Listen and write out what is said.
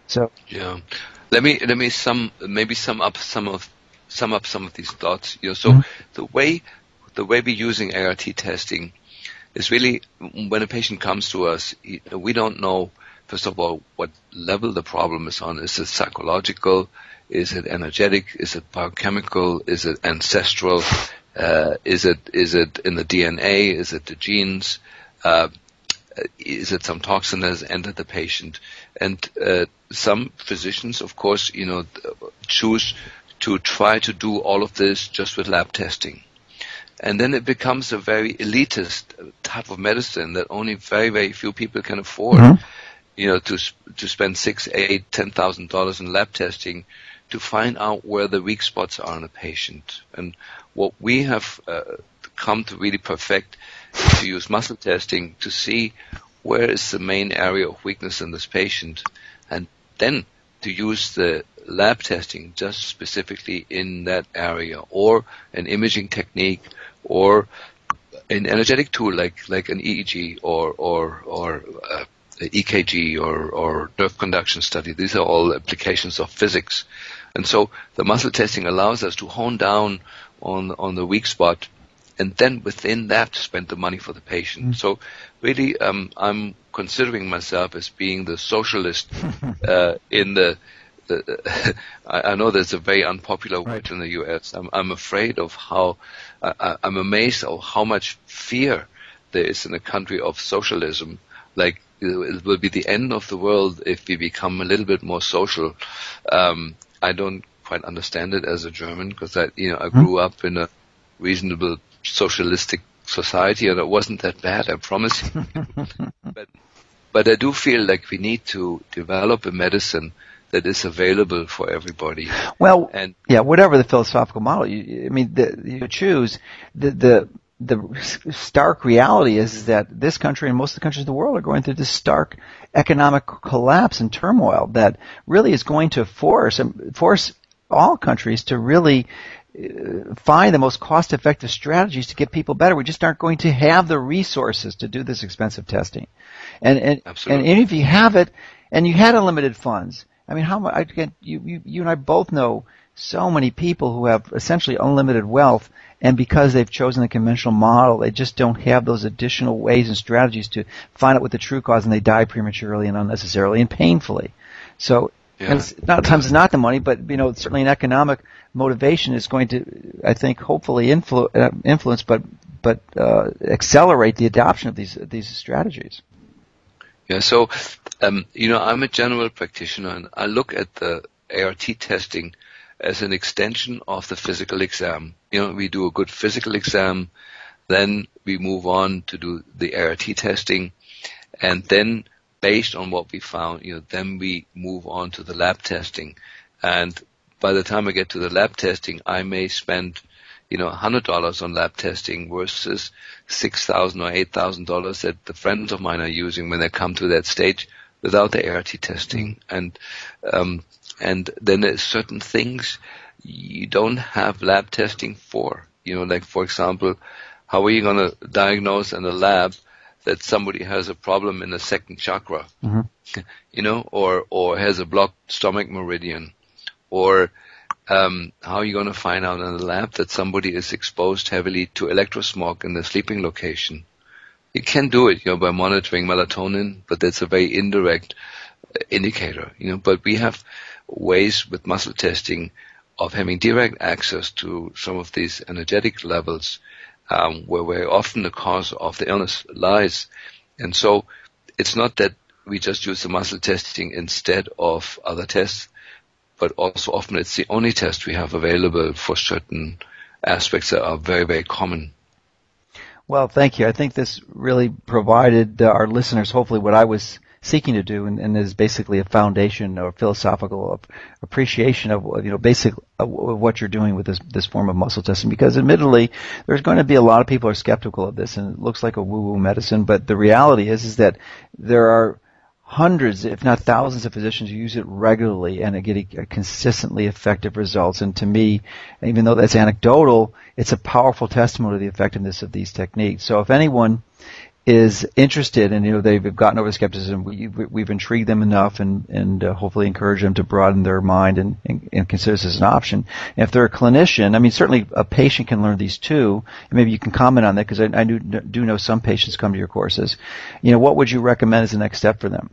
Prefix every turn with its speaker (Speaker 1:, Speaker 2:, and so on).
Speaker 1: So
Speaker 2: yeah, let me sum up some of these thoughts. So the way we're using ART testing is really when a patient comes to us, we don't know, first of all, what level the problem is on. Is it psychological? Is it energetic? Is it biochemical? Is it ancestral? Is it in the DNA? Is it the genes? Is it some toxin that has entered the patient? And some physicians, of course, choose to try to do all of this just with lab testing. And then it becomes a very elitist type of medicine that only very, very few people can afford, to spend $6,000, $8,000, $10,000 in lab testing to find out where the weak spots are in a patient. And what we have come to really perfect is to use muscle testing to see where is the main area of weakness in this patient, and then to use the lab testing just specifically in that area, or an imaging technique, or an energetic tool like an EEG or EKG or nerve conduction study. These are all applications of physics. And so the muscle testing allows us to hone down on the weak spot, and then within that spend the money for the patient. So really, I'm considering myself as being the socialist in the I know that's a very unpopular word in the U.S. I'm afraid of how I'm amazed of how much fear there is in a country of socialism. Like, it will be the end of the world if we become a little bit more social. I don't quite understand it as a German, because I grew up in a reasonable socialistic society, and it wasn't that bad, I promise you. But I do feel like we need to develop a medicine that is available for everybody.
Speaker 1: Well, and whatever the philosophical model you choose, the stark reality is that this country and most of the countries of the world are going through this stark economic collapse and turmoil that really is going to force all countries to really find the most cost-effective strategies to get people better. We just aren't going to have the resources to do this expensive testing. And if you have it, and you had unlimited funds, I mean, how much? You and I both know so many people who have essentially unlimited wealth, and because they've chosen the conventional model, they just don't have those additional ways and strategies to find out what the true cause, and they die prematurely and unnecessarily and painfully. So, and it's not the money, but certainly an economic motivation is going to, I think, hopefully influence, but accelerate the adoption of these strategies.
Speaker 2: Yeah, so, I'm a general practitioner, and I look at the ART testing as an extension of the physical exam. We do a good physical exam, then we move on to do the ART testing, and then based on what we found, then we move on to the lab testing. And by the time I get to the lab testing, I may spend $100 on lab testing versus $6,000 or $8,000 that the friends of mine are using when they come to that stage without the ART testing. And then there's certain things you don't have lab testing for. Like, for example, how are you going to diagnose in a lab that somebody has a problem in the second chakra, or has a blocked stomach meridian, or how are you going to find out in the lab that somebody is exposed heavily to electrosmog in the sleeping location? You can do it, by monitoring melatonin, but that's a very indirect indicator, But we have ways with muscle testing of having direct access to some of these energetic levels, where very often the cause of the illness lies. And so it's not that we just use the muscle testing instead of other tests, but also often it's the only test we have available for certain aspects that are very, very common.
Speaker 1: Well, thank you. I think this really provided our listeners hopefully what I was seeking to do, and is basically a foundation or philosophical appreciation of what you're doing with this form of muscle testing. Because admittedly, there's going to be a lot of people who are skeptical of this, and it looks like a woo-woo medicine. But the reality is that there are hundreds, if not thousands, of physicians who use it regularly and are getting consistently effective results. And to me, even though that's anecdotal, it's a powerful testimony to the effectiveness of these techniques. So if anyone is interested and they've gotten over skepticism, we've intrigued them enough and hopefully encourage them to broaden their mind and consider this as an option. And if they're a clinician, I mean, certainly a patient can learn these too. And maybe you can comment on that, because I do know some patients come to your courses. What would you recommend as the next step for them?